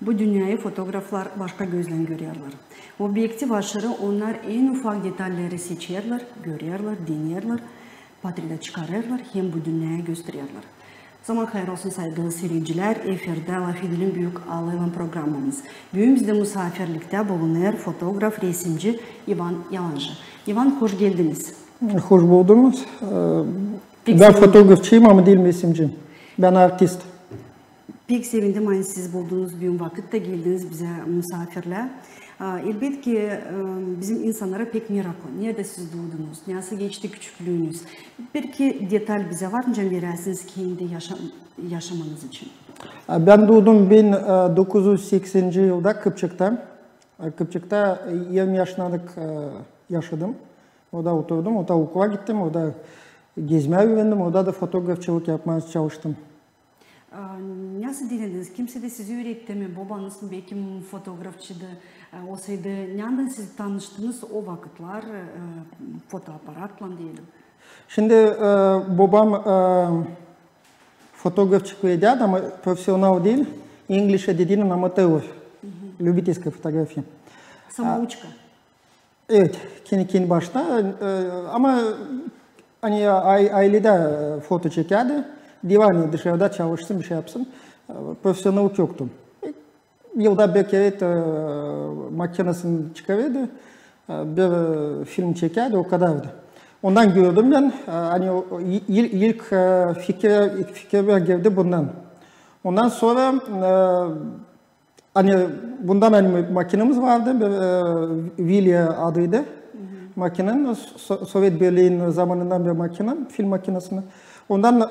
Bu dünyayı fotoğraflar başka gözden görüyorlar. Objektif aşırı onlar en ufak detalleri seçiyorlar, görüyorlar, dinliyorlar, patride çıkarıyorlar, hem bu dünyaya gösteriyorlar. Zaman hayır olsun saygılı seyirciler, efirde Lafidil'in büyük ağlayan programımız. Bugün de misafirlikte bulunuyor fotoğraf, resimci Ivan Yalancı. Ivan, hoş geldiniz. Hoş buldunuz. Ben fotoğrafçıyım ama değil resimciyim. Ben artist. Pek sevindim hani siz bulduğunuz bir vakitte geldiniz bize misafirle. Elbette ki bizim insanlara pek meraklı. Nerede siz doğdunuz? Nasıl geçti küçüklüğünüz? Belki detay bize var mı verirsiniz kendi yaşamanız için? Ben doğdum 1980 yılda Kıpçak'ta. Kıpçak'ta 20 yaşındalık yaşadım. Orada oturdum, orada okula gittim, orada gezmeyi öğrendim, orada da fotoğrafçılık yapmaya çalıştım. Nasıl denediniz? Kimse de sizi öğretti mi? Babanız mı belki fotoğrafçıydı olsaydı? Nereden siz tanıştınız o vakitler fotoaparatla diyelim? Şimdi babam fotoğrafçıydı ama profesyonel değil. İngilizce dediğinin amatör. Любительская фотография. Самоучка. Evet, kendi başta ama hani ailede foto çekerdi. Divani dışarıda çalışsın bir şey yapsın. Profesyonellik yoktu. Yılda bir kere makinesini çıkarırdı. Bir film çekerdi, o kadardı. Ondan gördüm ben, hani ilk fikir geldi bundan. Ondan sonra hani bundan hani makinemiz vardı, Vilya adıydı makinenin. Sovyet Birliği'nin zamanından bir makine, film makinesini. Ondan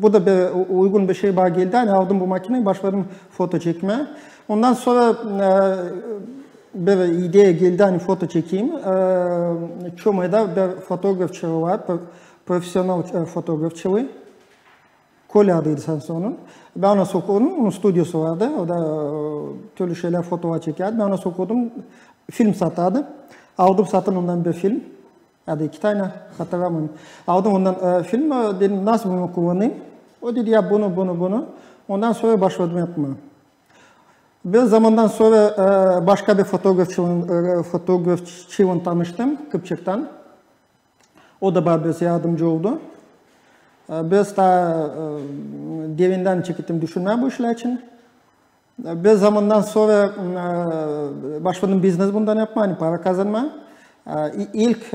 bu da bir uygun bir şey bana geldi. Hani aldım bu makineyi, başladım foto çekmeye. Ondan sonra bir idea geldi hani foto çekeyim. Çoma'da bir fotoğrafçılığı var, profesyonel fotoğrafçılığı. Kole adıydı sanırsa onun. Ben ona sokurdum, onun stüdyosu vardı. O da türlü şeyler fotoğraf çekerdi. Ben ona sokurdum, film satardı. Aldım satın ondan bir film. Ya da 2 tane hatırlamıyorum. Aldım ondan film, dedim nasıl bunu kullanayım? O dedi ya bunu. Ondan sonra başladım yapmaya. Bir zamandan sonra başka bir fotoğrafçıyla tanıştım Kıpçak'tan. O da bana biraz yardımcı oldu. Biraz daha derinden çektim düşünmeye bu işler için. Bir zamandan sonra başladım business bundan yapmaya, hani para kazanmaya. İlk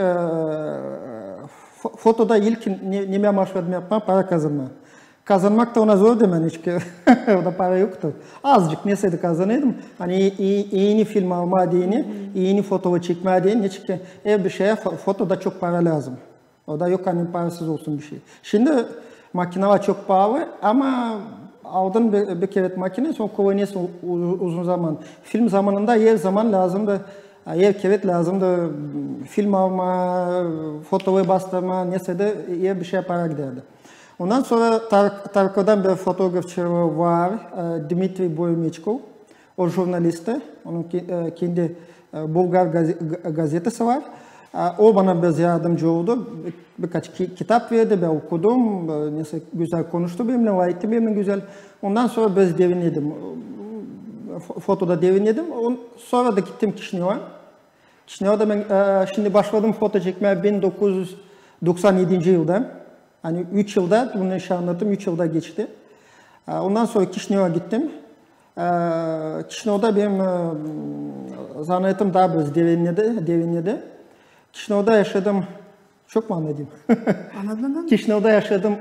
fotoda ilk neye başladım yapmaya, para kazanmaya. Kazanmak da ona zor demen hiç ki orada para yoktu. Azıcık neseydi kazanıyordum. Hani iyi film almaya diyeni, iyi fotoğraf çekmeye diyeni hiç ki her bir şeye fotoda çok para lazım. O da yok hani parasız olsun bir şey. Şimdi makineler çok pahalı ama aldın bir kere makine sonra kullanıyorsun uzun zaman. Film zamanında her zaman lazımdı. Her kere lazımdı. Film alma, fotoğrafı bastırma neyse de her bir şeye para giderdi. Ondan sonra Tarkov'dan bir fotoğrafçı var, Dmitri Boymichkov. O jurnalisti, onun kendi Bulgar gazetesi var. O bana biraz yardımcı oldu. Birkaç kitap verdi, ben okudum. Neyse güzel konuştu benimle, vayetti benimle güzel. Ondan sonra biraz devinledim. Fotoda devinledim. Sonra da gittim Kişinev'a. Kişinev'da ben şimdi başladım foto çekmeye 1997 yılda. Hani 3 yılda, bunu işe anlattım, 3 yılda geçti. Ondan sonra Kişinev'a gittim. Kişinev'da benim zannettim daha biraz devinledi. Kişinev'da yaşadım, çok mu anladım? Anladın. Kişinev'da yaşadım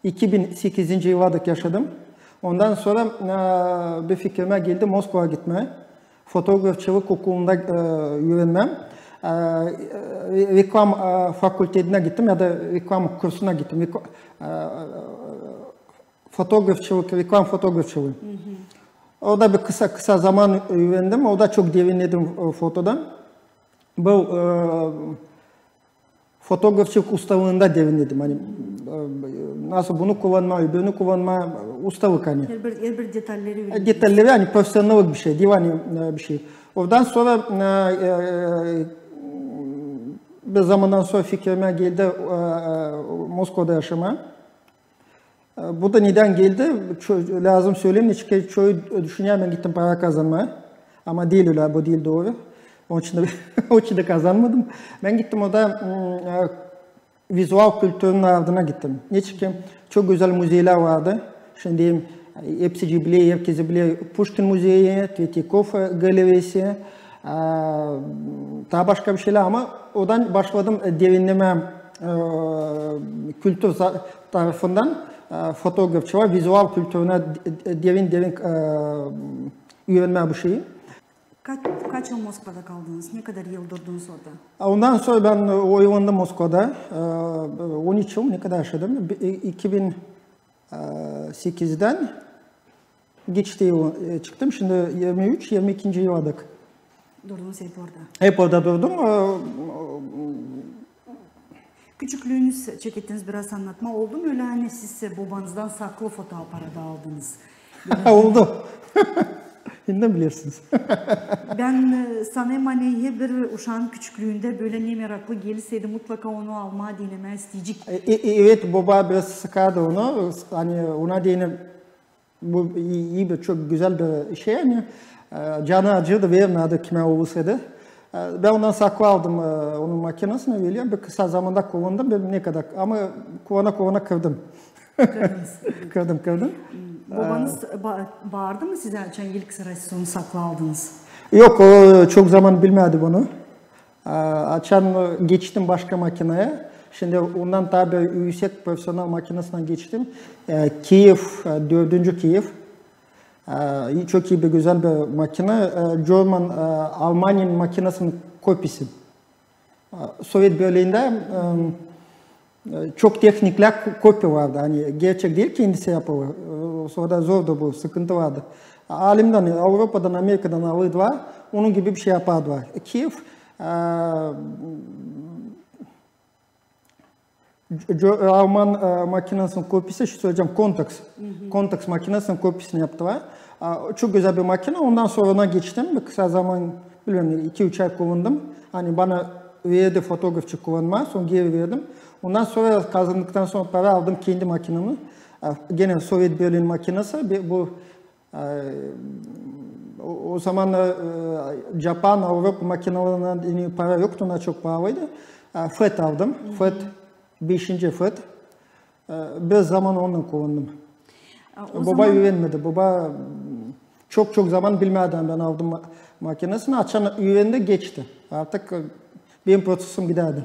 2008 yıllarda yaşadım. Ondan sonra bir fikrime geldi Moskova'ya gitmeye. Fotoğrafçılık okulunda öğrenmem. Reklam fakültesine gittim ya da reklam kursuna gittim. Fotoğrafçılık, reklam fotoğrafçılığı. Orada bir kısa zaman öğrendim. Orada çok derinledim fotodan. Bu fotoğrafçılık ustalığında derinledim. Hani nasıl bunu kullanma, öbürünü kullanma ustalık hani. Her bir detalleri öğrendim. Detalleri hani profesyonellik bir şey, divani bir şey. Oradan sonra bir zamandan sonra fikrime geldi Moskova'da yaşamaya. Bu da neden geldi? Lazım söyleyeyim. Çünkü çoğu düşünüyor ben gittim para kazanmaya. Ama değil öyle, bu değil doğru. Onun için de, onun için de kazanmadım. Ben gittim orada vizual kültürün ardına gittim. Niçin? Çok güzel müzeler vardı. Şimdi hepsi biliyor, herkes biliyor. Pushkin Müzeyi, Tretyakov Galerisi, daha başka bir şeyler ama oradan başladım derinleme kültür tarafından fotoğrafçı var. Vizual kültürüne derin öğrenme bu şeyi. Kaç yıl Moskova'da kaldınız? Ne kadar yıl durdunuz orada? Ondan sonra ben oyandım Moskova'da. 13 yıl ne kadar yaşadım? 2008'den geçti yıl çıktım. Şimdi 22. yıldadık. Durdunuz hep orada. Hep orada durdum. Küçüklüğünüz çeketiniz biraz anlatma oldu mu? Öyle hani siz babanızdan saklı fotoaparata aldınız. Oldu. Yine bilirsiniz. Ben sanırım hani bir uşağın küçüklüğünde böyle ne meraklı gelseydi mutlaka onu alma dinlemeye isteyecek. Evet, baba biraz sıkardı onu. Hani ona değinip bu iyi bir çok güzel bir şey yani. Canı acırdı vermedi kime olsaydı. Ben ondan saklı aldım onun makinesini veriyorum. Bir kısa zamanda kullandım. Ben ne kadar ama kovana kırdım. Kırdım. Babanız bağırdı mı size ilk sırası onu saklı aldınız? Yok, o çok zaman bilmedi bunu. Açan geçtim başka makineye. Şimdi ondan daha bir yüksek profesyonel makinesinden geçtim. Kiev, 4. Kiev. Çok iyi bir güzel bir makine. German, Almanya'nın makinesinin kopyası. Sovyet Birliği'nde çok teknikler kopya vardı. Hani gerçek değil, kendisi yapıyor. Sonra zordu bu, sıkıntı vardı. Alimden, Avrupa'dan, Amerika'dan alırdılar. Onun gibi bir şey yapardılar. Kiev, Alman makinesinin kopyası, şu söyleyeceğim, Contax makinesinin kopyasını yaptılar. Çok güzel bir makine. Ondan sonra ona geçtim. Bir kısa zaman, bilmiyorum 2-3 ay kullandım. Hani bana verdi fotoğrafçı kullanma, sonra geri verdim. Ondan sonra kazandıktan sonra para aldım kendi makinemi. Gene Sovyet Birliği makinesi. Bu o zaman Japon, Avrupa makinelerine para yoktu, ona çok pahalıydı. FET aldım. FET, 5. FET. Bir zaman onu kullandım. Baba güvenmedi. Baba çok zaman bilmeden ben aldım makinesini. Açan güvendi, geçti. Artık benim prosesim giderdi.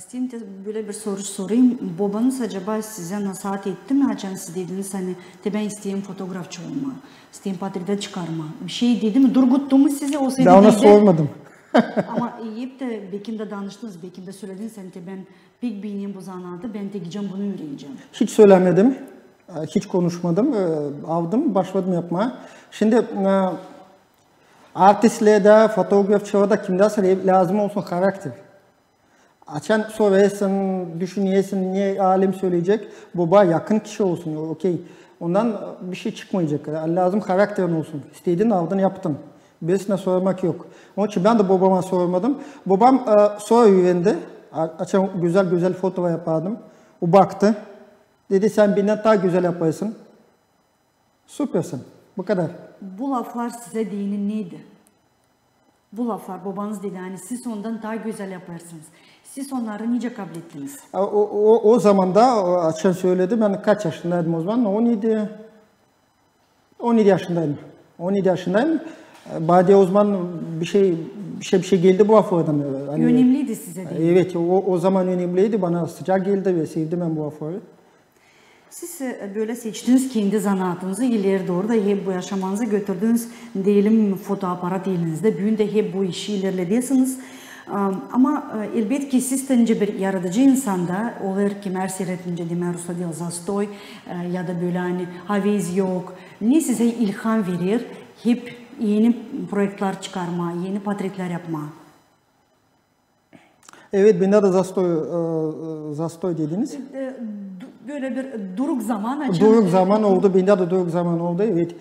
Sizin böyle bir soru sorayım. Babanız acaba size nasihat etti mi? Açan siz dediniz hani ben isteyeyim fotoğrafçı olma, isteyeyim patride çıkarma. Bir şey dedi mi? Durguttu mu sizi? Ben ona sormadım. Ama hep de Bekim'de danıştınız, Bekim'de söylediniz hani ben pek beğeneyim bu zanaatı, ben de gideceğim bunu öğreneceğim. Hiç söylemedim, hiç konuşmadım, aldım, başladım yapmaya. Şimdi artistlerde, fotoğrafçılarda kimde lazım olsun karakter. Açan sorarsın, düşünüyorsun, niye alim söyleyecek, baba yakın kişi olsun, okey. Ondan bir şey çıkmayacak, lazım karakterin olsun. İstediğin aldın, yaptın. Birisine sormak yok. Onun için ben de babama sormadım. Babam sonra güvendi. Açan güzel fotoğraf yapardım. O baktı. Dedi sen benden daha güzel yaparsın. Süpersin. Bu kadar. Bu laflar size dinin neydi? Bu laflar babanız dedi hani siz ondan daha güzel yaparsınız. Siz onları nice kabul ettiniz? O zaman da Açan söyledi. Ben kaç yaşındaydım o zaman? 17 yaşındaydım. 17 yaşındayım. Badi o zaman bir şey geldi bu laflardan. Hani, önemliydi size değil mi? Evet, o zaman önemliydi. Bana sıcak geldi ve sevdim ben bu lafları. Siz böyle seçtiniz kendi zanaatınızı, ileri doğru da hep bu yaşamanızı götürdünüz. Diyelim fotoaparat elinizde, büyün de hep bu işi ilerlediyorsunuz. Ama elbette ki siz tence bir yaratıcı insanda olur ki mersiyretince demen Rusya değil zastoy ya da böyle hani haviz yok. Ne size ilham verir? Hep yeni projeler çıkarma, yeni portretler yapma. Evet, bende de zastoy dediniz. Böyle bir duruk zaman açın. Duruk zaman oldu, bende de duruk zaman oldu, evet.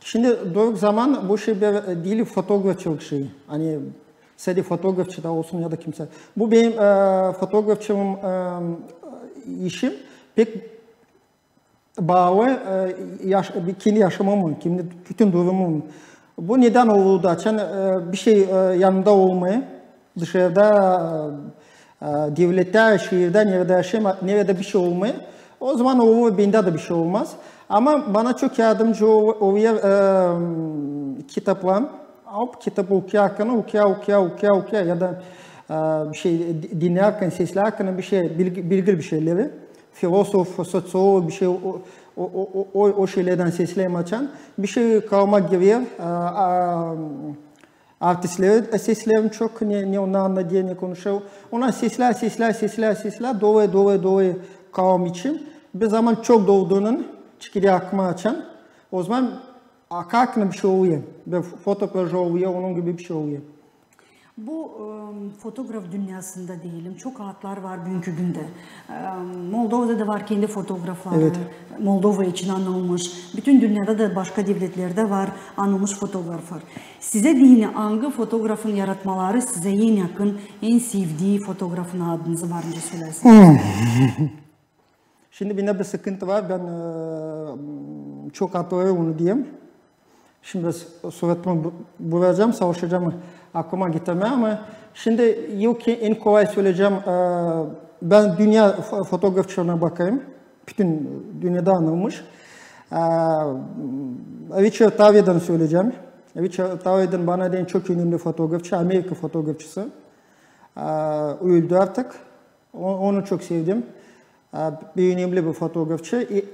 Şimdi duruk zaman bu şey bir değil fotoğrafçılık şeyi. Hani sadece fotoğrafçı da olsun ya da kimse. Bu benim fotoğrafçılığım işim pek bağlı kendi yaşamımın, kendi bütün durumum. Bu neden oldu açan bir şey yanında olmayı, dışarıda devlette, şehirde, nerede bir şey olmayı, o zaman o bende de bir şey olmaz. Ama bana çok yardımcı oluyor kitaplar. Kitap okuya ya da bir şey dinlerken, seslerken bir şey, bilgi bir şeyleri. Filosof, sosyolog bir şey o şeylerden seslerim açan bir şey kalmak gibi artistlerin seslerim çok ne onlar anladığı ne konuşuyor. Ona sesler dolu kavram için bir zaman çok doğduğunun çıkıya akma açan o zaman akarken bir şey oluyor. Bir fotoğraf oluyor, onun gibi bir şey oluyor. Bu fotoğraf dünyasında diyelim çok adlar var bugünkü günde. Moldova'da da var kendi fotoğrafları. Evet. Moldova için anılmış. Bütün dünyada da başka devletlerde var anılmış fotoğraflar. Size dini hangi fotoğrafın yaratmaları size en yakın, en sevdiği fotoğrafın adınızı var mı söylersiniz? Şimdi bende bir sıkıntı var. Ben çok hatırlıyorum onu diyeyim. Şimdi suratımı bulacağım, savaşacağım. Aklıma getirmeye ama şimdi yok ki en kolay söyleyeceğim. Ben dünya fotoğrafçılarına bakayım. Bütün dünyada anılmış. Richard Avedon söyleyeceğim. Richard Avedon bana en çok önemli fotoğrafçı, Amerika fotoğrafçısı. Öldü artık. Onu çok sevdim. Bir önemli bir fotoğrafçı.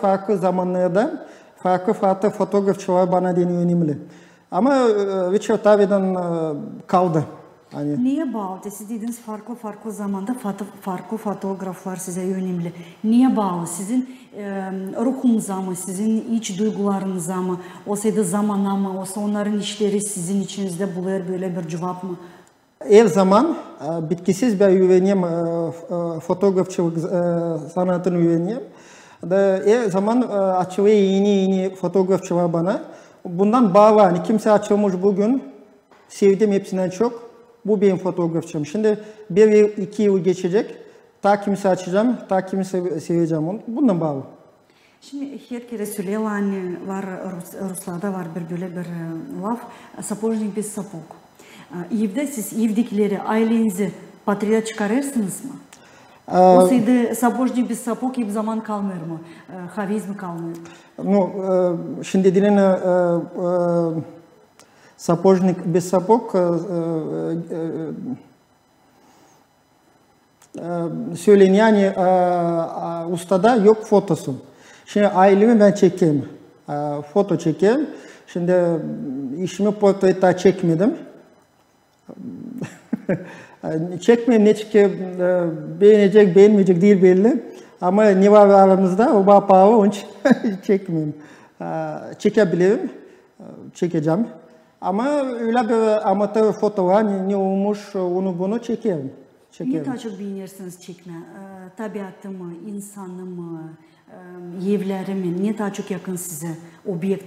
Farklı zamanlarda farklı fotoğrafçılar bana önemli. Ama Richard Avedon kaldı. Hani... Niye bağlı? Siz dediniz farklı zamanda farklı fotoğraflar size önemli. Niye bağlı? Sizin ruhunuza mı, sizin iç duygularınıza mı, olsaydı zamana mı, olsa onların işleri sizin içinizde buluyor böyle bir cevap mı? Her zaman bitkisiz bir güveniyim, fotoğrafçılık sanatını güveniyim. Her zaman açılıyor yeni fotoğrafçılar bana. Bundan bağlı, hani kimse açılmış bugün, sevdim hepsinden çok. Bu benim fotoğrafçım. Şimdi 1-2 yıl geçecek, ta kimse açacağım, ta kimse seveceğim onu. Bundan bağlı. Şimdi her kere söylüyorlar, hani var, Ruslarda var böyle bir laf, sapojnik bez sapok. Evde siz evdekileri, ailenizi patrioya çıkarırsınız mı? Olsaydı sapojnik bez sapok hep zaman kalmıyor mu? Havizm kalmıyor. Ну, şimdi dinin sapojnik bez sapok söyleyin yani ustada yok fotosu. Şimdi ailemi ben çekeyim. Foto çekeyim. Şimdi işimi portrete çekmedim. Çekmeyeyim ne çekeyim beğenecek beğenmeyecek değil belli. Ama ne var aramızda o bağ onun için çekmeyeyim. Çekebilirim. Çekeceğim. Ama öyle bir amatör foto var ne olmuş onu bunu çekerim. Ne daha çok beğenirsiniz çekme? Tabiatı mı, insanı mı, evleri mi? Ne daha çok yakın size?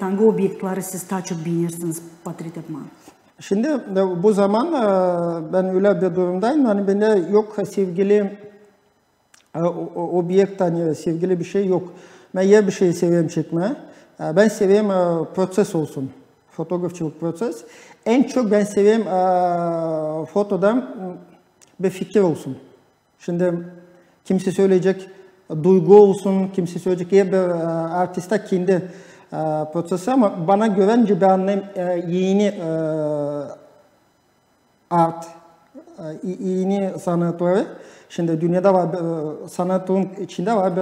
Hangi obyektleri siz daha çok beğenirsiniz portret yapma? Şimdi bu zaman ben öyle bir durumdayım. Hani bende yok sevgili obyekt, hani sevgili bir şey yok. Ben yer bir şey seviyorum çekmeye. Ben seviyorum proses olsun. Fotoğrafçılık proses. En çok ben seviyorum fotodan bir fikir olsun. Şimdi kimse söyleyecek duygu olsun, kimse söyleyecek yer bir artiste kendi prosesi ama bana güvence bir anlayayım yeni art, yeni sanatları. Şimdi dünyada var sanatın içinde var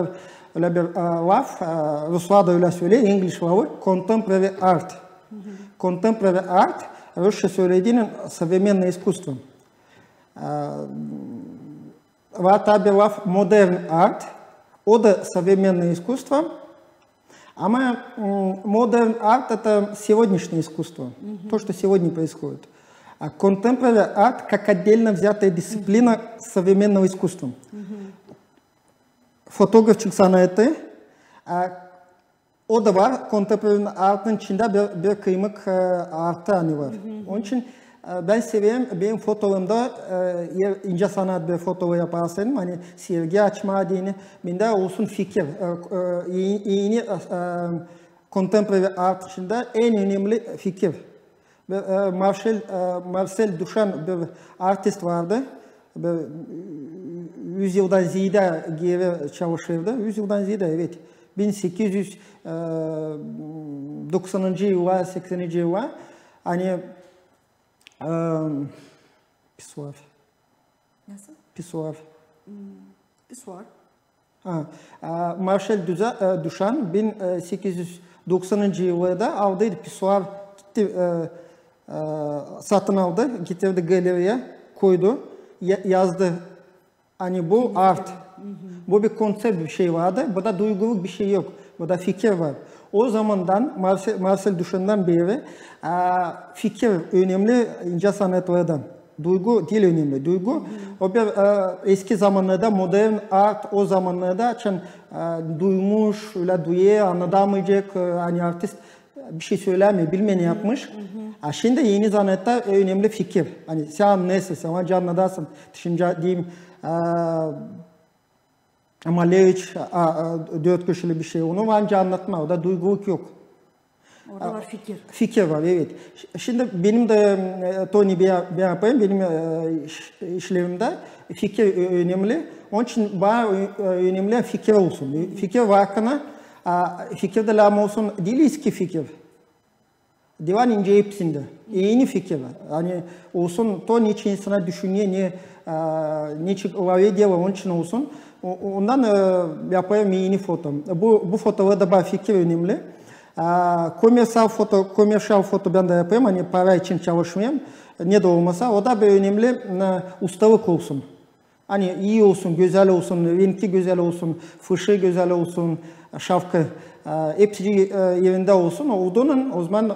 öyle bir laf, Ruslar da öyle söylüyor, İngiliz lafı, contemporary art. Contemporary art, Rusça söylediğinin современное искусство. Var tabi laf modern art, o da современное искусство. Ama modern art это сегодняшнее искусство, то, что сегодня происходит. А contemporary art как отдельно взятая дисциплина современного искусства. Fotoğrafçılık sanatı, o da var. Contemporary art'ın içinde bir kıymık artı hani var. Onun için Ben seviyorum. Benim fotoğrafımda ince sanat bir fotoğraf yaparsam hani sevgi açma dini. Bende olsun fikir. Yeni contemporary art içinde en önemli fikir. Marcel Duchamp bir artist vardı. 100 yıldan ziyade geri çalışırdı. 100 yıldan ziyade evet. 1890. yıllar, 80. yıllar. Hani Pissoir. Nasıl? Pissoir. Pissoir. Marcel Duchamp 1890. yıllarda aldıydı pissoir gitti satın aldı, getirdi galeriye koydu, yazdı. Hani bu art. Bu bir konsept bir şey vardı. Bu da duyguluk bir şey yok. Bu da fikir var. O zamandan Marcel Duchamp'dan beri fikir önemli ince sanatlardan. Duygu değil önemli. Duygu o bir eski zamanlarda modern art o zamanlarda için duymuş, öyle duyuyor, anlatamayacak hani artist bir şey söylemiyor, bilmeni yapmış. Şimdi yeni sanatta önemli fikir. Hani sen neyse, sen anladasın. Düşünce diyeyim Malevich 4 köşeli bir şey. Onu bence anlatma. O da duyguluk yok. Orada var fikir. Fikir var, evet. Şimdi benim de Tony bir yapayım. Benim işlerimde fikir önemli. Onun için bana önemli fikir olsun. Fikir varken fikir de lama olsun değil eski fikir. Divan ince hepsinde. Yeni fikir var. Hani olsun Tony için insana düşünüyor ne çıkıyor diye onun için olsun. Ondan yapayım yeni foto. Bu fotolarda bana fikir önemli. Komersal foto ben de yapayım. Hani para için çalışmayayım. Ne de olmasa o da bir önemli ustalık olsun. Hani iyi olsun, güzel olsun, renkli güzel olsun, fışı güzel olsun, şapka hepsi yerinde olsun. O zaman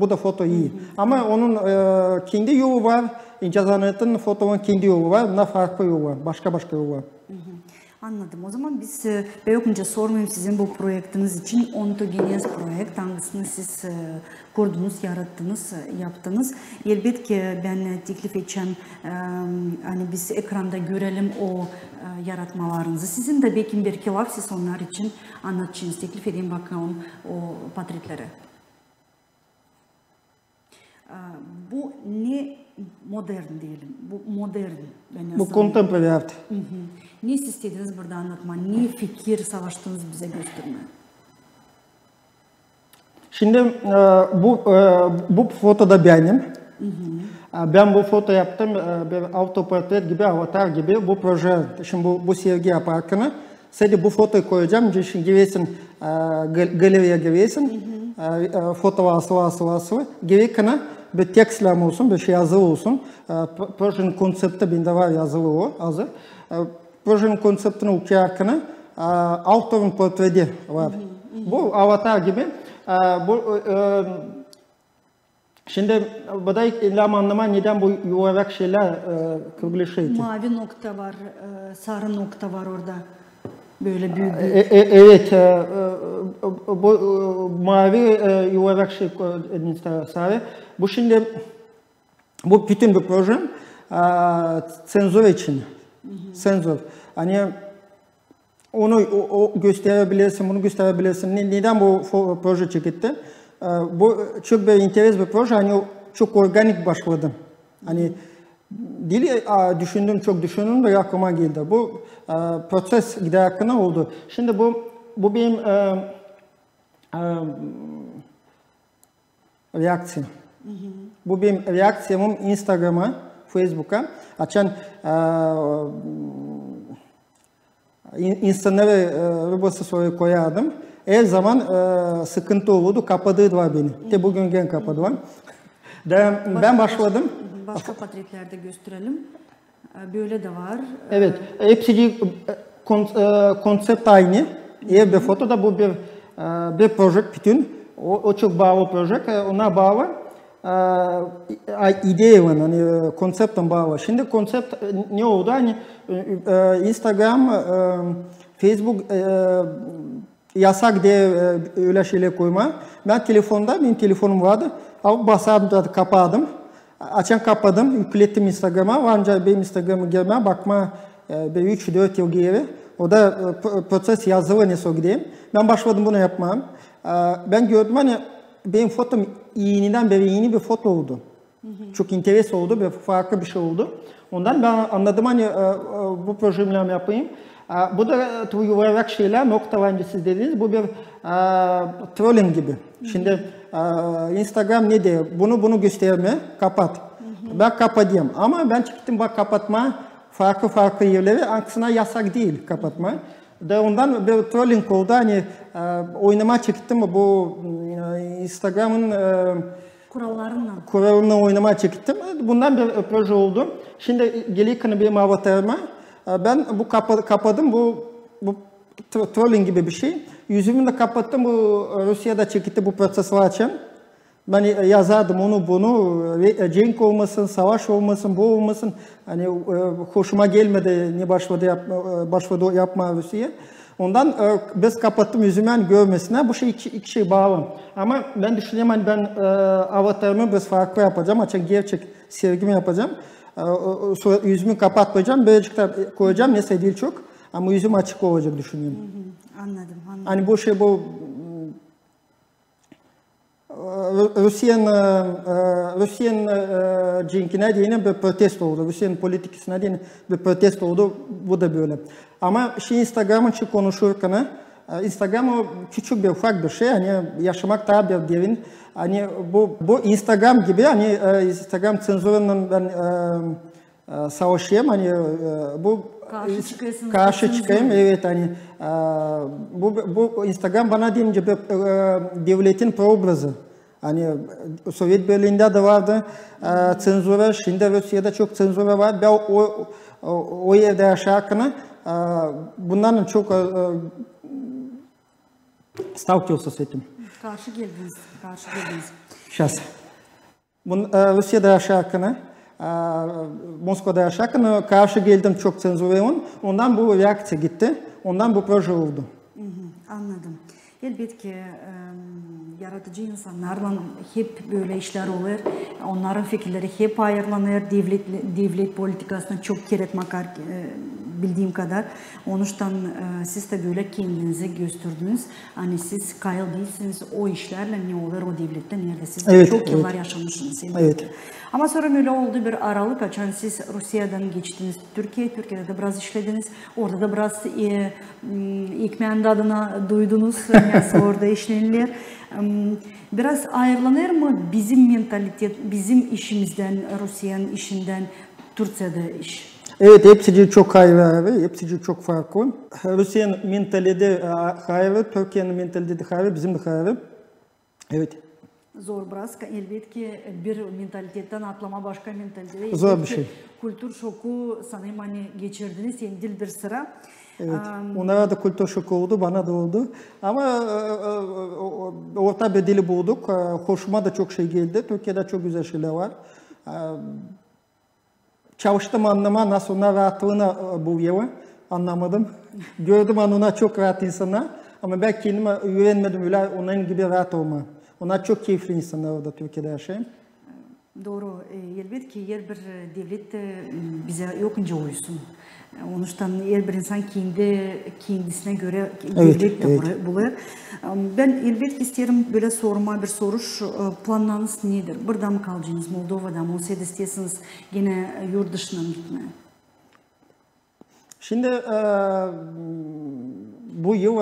bu da foto iyi. Ama onun kendi yolu var. İnce sanatın fotonun kendi yolu var. Buna farklı yolu var. Başka yolu var. Anladım. O zaman biz Beyokunca sormayayım sizin bu projektiniz için. Ontogeniz projekt. Hangisini siz kurdunuz, yarattınız, yaptınız. Elbette ben teklif edeceğim. Hani biz ekranda görelim o yaratmalarınızı. Sizin de belki bir kilaf siz onlar için anlatacağınız. Teklif edeyim bakalım o portretlere. Bu ne modern diyelim. Bu modern. Bu contemporary art. Ne istediniz burada anlatma? Ne fikir savaştınız bize gösterme? Şimdi bu fotoda benim. Ben bu foto yaptım. Bir autoportret gibi, avatar gibi. Bu proje, şimdi bu sergi yaparken sadece bu fotoyu koyacağım. Şimdi giresin, galeriye giresin. Foto asılı. Gereken bir tekstler olsun, bir şey yazılı olsun. Projenin konsepti bende var, yazılı o, hazır. Projenin konseptini okuyarken autorun portreti var. Bu avatar gibi. Şimdi bu da ilk anlama neden bu yuvarlak şeyler kırılışıyor ki? Mavi nokta var, sarı nokta var orada. Böyle büyük. Evet, bu mavi yuvarlak şey sarı. Bu şimdi bu bütün bir proje sensör için. Sensör. Hani onu gösterebilirsin, bunu gösterebilirsin. Neden bu proje çıktı? Bu çok bir interes bir proje. Hani çok organik başladım. Hani dili çok düşündüm ve aklıma geldi. Bu proses giderken oldu. Şimdi bu benim reaksiyom. Bu benim reaksiyonum Instagram'a, Facebook'a. Açan insanlara robası soruyu koyardım. Her zaman sıkıntı olurdu, kapatırdılar beni. De bugün gene kapadılar. Ben başladım. Başka portretlerde gösterelim. Böyle de var. Evet, hepsi konsept aynı. Her bir fotoda bu bir proje bütün. O çok bağlı proje. Ona bağlı ideya var, hani konseptten bağlı. Şimdi konsept ne oldu? Hani Instagram, Facebook yasak diye öyle şeyler koyma. Benim telefonum vardı. Ama basardım, kapadım. Açan kapadım, yüklettim Instagram'a. Ancak benim Instagram'a girmeye bakma 3-4 yıl geri. O da proses yazılı ne gideyim. Ben başladım bunu yapmam. Ben gördüm hani benim fotom yeniden beri yeni bir foto oldu. Çok interes oldu ve farklı bir şey oldu. Ondan ben anladım hani bu projelerimi yapayım. Bu da yuvarlak şeyler, noktalanca siz dediniz. Bu bir trolling gibi. Şimdi Instagram ne diyor? Bunu gösterme, kapat. Ben kapatayım. Ama ben çıktım bak kapatma. Farklı yerleri aksine yasak değil kapatma. Da ondan bir trolling oldu. Hani oynama çıktım bu Instagram'ın kurallarından oynama çıktım. Bundan bir proje oldu. Şimdi gelirken benim avatarıma ben bu kapadım. Bu trolling gibi bir şey. Yüzümü de kapattım. Bu Rusya'da çıktı bu prosesi açan. Ben yazardım onu bunu. Cenk olmasın, savaş olmasın, bu olmasın. Hani hoşuma gelmedi ne başladı yapma Rusya. Ondan biz kapattım yüzümü hani görmesine. Bu şey iki şey bağlı. Ama ben düşünüyorum hani ben avatarımı biz farklı yapacağım. Açık gerçek sevgimi yapacağım. Sonra yüzümü kapatmayacağım. Böylece koyacağım. Neyse değil çok. Ama yüzüm açık olacak düşünüyorum. Anladım. Hani bu şey bu Rusya'nın cenkine diye bir protesto oldu. Rusya'nın politikasına diye bir protesto oldu. Bu da böyle. Ama Instagram'ın için konuşurken Instagram küçük bir ufak bir şey. Hani yaşamak daha bir derin. Hani bu Instagram gibi hani Instagram sensöründen ben savaşayım. Hani bu karşı çıkayım. Evet hani bu Instagram bana deyince bir devletin proobrazı. Hani Sovyet Birliği'nde de vardı sensöre. Şimdi Rusya'da çok sensöre var. Ben o yerde yaşarken bundan çok stалкивался с этим. Karşı geldiniz. Сейчас. Rusya'da yaşarken, Moskova'da yaşarken karşı geldim çok sensöre. Ondan bu reaksiya gitti. Ondan bu proje oldu. Anladım. Elbette yaratıcı insanlarla hep böyle işler olur. Onların fikirleri hep ayrılanır. Devlet politikasına çok keret makar bildiğim kadar. Onuştan siz de böyle kendinizi gösterdiniz. Hani siz kayıl değilsiniz. O işlerle ne olur o devlette nerede? Siz evet, çok yıllar yaşamışsınız. Evet. Ama sonra böyle oldu bir aralık açan siz Rusya'dan geçtiniz Türkiye'de de biraz işlediniz. Orada da biraz ekmeğin tadına duydunuz. Yani orada işlenirler. Biraz ayrılanır mı bizim mentalitet, bizim işimizden, Rusya'nın işinden, Türkiye'de iş? Evet, hepsi çok ayrı, hepsi çok farklı. Rusya'nın mentaliteti ayrı, Türkiye'nin mentaliteti ayrı, bizim de ayrı. Evet. Zor biraz. Elbette ki bir mentalitetten atlama başka mentaliteye. Zor bir şey. Kültür şoku sanırım hani geçirdiniz, dil bir sıra. Evet. Onlara da kültür şoku oldu, bana da oldu. Ama orta bir dili bulduk. Hoşuma da çok şey geldi. Türkiye'de çok güzel şeyler var. Çalıştım anlama nasıl ona rahatlığına buluyor. Anlamadım. Gördüm ona çok rahat insanlar. Ama ben kendime güvenmedim öyle onun gibi rahat olma. Onlar çok keyifli insanlar orada Türkiye'de yaşayayım. Doğru. Elbette ki yer bir devlet bize yokunca uysun. Onuştan her bir insan kendisine göre devlet de bulur. Ben elbette isterim böyle sorma bir soruş. Planlarınız nedir? Burada mı kalacaksınız? Moldova'da mı? Olsaydı istiyorsanız yine yurt dışına mı gitmeye? Şimdi bu yıl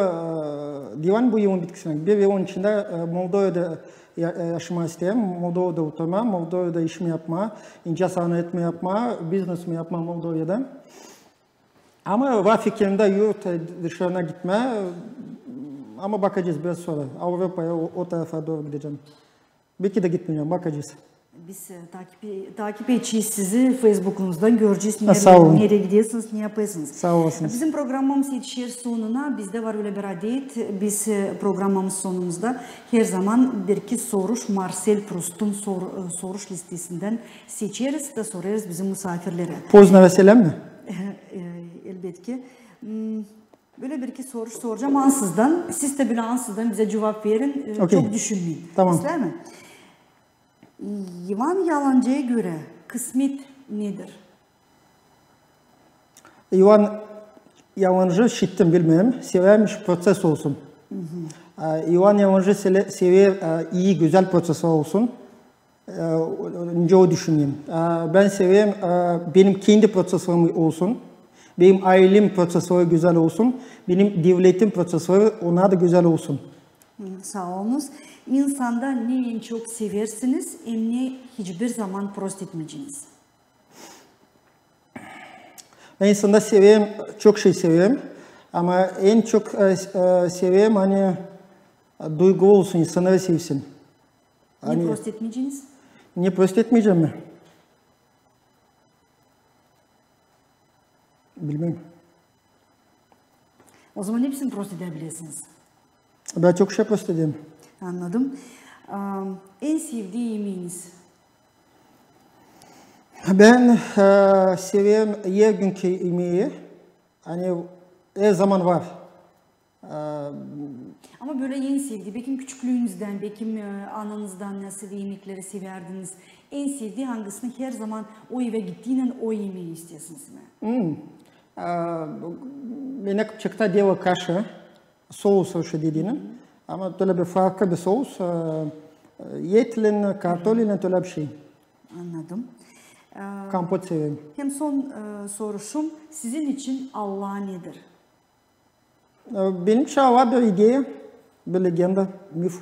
divan bu yılın bitkisine bir yılın içinde Moldova'da yaşamak isterim. Moldova'da oturma, Moldova'da işimi yapma, ince sanatımı yapma, biznesimi yapma Moldova'da. Ama var fikrimde yurt dışarına gitme. Ama bakacağız biraz sonra. Avrupa'ya o tarafa doğru gideceğim. Belki de gitmeyeceğim, bakacağız. Biz takip edeceğiz sizi Facebook'unuzdan göreceğiz. Nereye gidiyorsunuz, ne yapıyorsunuz. Sağ olasınız. Bizim programımız yetişir sonuna. Bizde var öyle bir adet. Biz programımız sonumuzda her zaman bir iki soruş Marcel Proust'un soruş listesinden seçeriz de sorarız bizim misafirlere. Pozna veselem mi? Elbette ki. Böyle bir iki soruş soracağım ansızdan. Siz de böyle ansızdan bize cevap verin. Okay. Çok düşünmeyin. Tamam. İster mi? Ivan Yalancı'ya göre kısmet nedir? Ivan Yalancı şittim bilmem. Severmiş proses olsun. Ivan Yalancı sever iyi güzel proses olsun. Önce o düşüneyim. Ben severim benim kendi prosesim olsun. Benim ailem prosesleri güzel olsun. Benim devletim prosesleri onlar da güzel olsun. Sağ olunuz. İnsanda ne en çok seversiniz, ne hiçbir zaman prost etmeyeceğiniz? Ben insanda severim, çok şey severim. Ama en çok severim hani duygu olsun, insanları sevsin. Ne prost etmeyeceğiniz? Niye prost etmeyeceğim mi? Bilmem. O zaman hepsini prost edebilirsiniz. Ben çok şey prost edeyim. Anladım. En sevdiği yemeğiniz? Ben severim her günkü yemeği. Hani her zaman var. Ama böyle en sevdiği, belki küçüklüğünüzden, belki ananızdan nasıl yemekleri severdiniz? En sevdiği hangisini her zaman o eve gittiğinde o yemeği istiyorsunuz mu? Bana küçükte deva kaşı, soğus o şey dediğinin. Ama böyle bir farklı bir soğus. Yetlin, kartolin, öyle bir şey. Anladım. Kompot severim. Hem son soruşum, sizin için Allah nedir? Benim için var bir ideya, bir legenda, mif.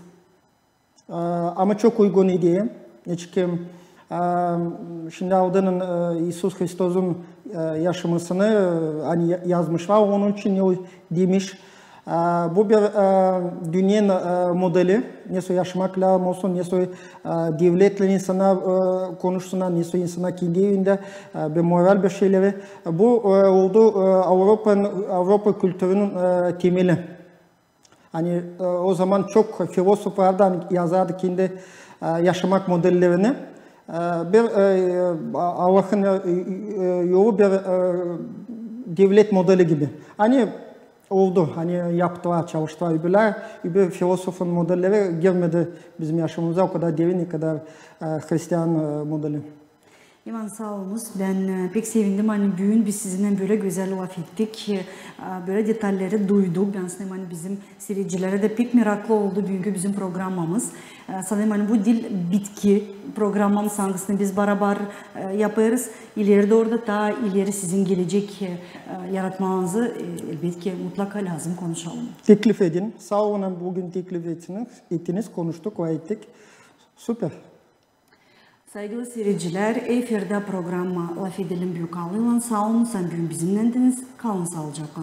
Ama çok uygun ideya. Çünkü şimdi Avrupa'nın İsus Hristus'un yaşamasını hani yazmışlar. Onun için ne demiş. Bu bir dünyanın modeli. Nasıl yaşamak lazım olsun, nasıl devletle insanlar konuşsunlar, nasıl insanlar kendi evinde bir moral bir şeyleri. Bu oldu Avrupa kültürünün temeli. Hani o zaman çok filozoflardan yazardı kendi yaşamak modellerini. Bir Allah'ın yolu bir devlet modeli gibi. Hani oldu. Hani yaptılar, çalıştılar. Öbür filozofun modelleri girmedi bizim yaşamımıza o kadar derin, ne kadar Hristiyan modeli. İvan sağ olunuz. Ben pek sevindim. Hani bugün biz sizinle böyle güzel laf ettik. Böyle detayları duyduk. Ben sanırım hani bizim seyircilere de pek meraklı oldu bugünkü bizim programımız. Sanırım hani bu dil bitki programımız hangisini biz beraber yaparız. İleride orada daha ileri sizin gelecek yaratmanızı elbette mutlaka lazım konuşalım. Teklif edin. Sağ olun bugün teklif ettiniz, konuştuk ve ettik. Süper. Saygılı seyirciler, efirde programma Laf Edelim Büyükalıyla sağ olun. Sen bugün bizimlendiniz. Kalın sağlıcakla.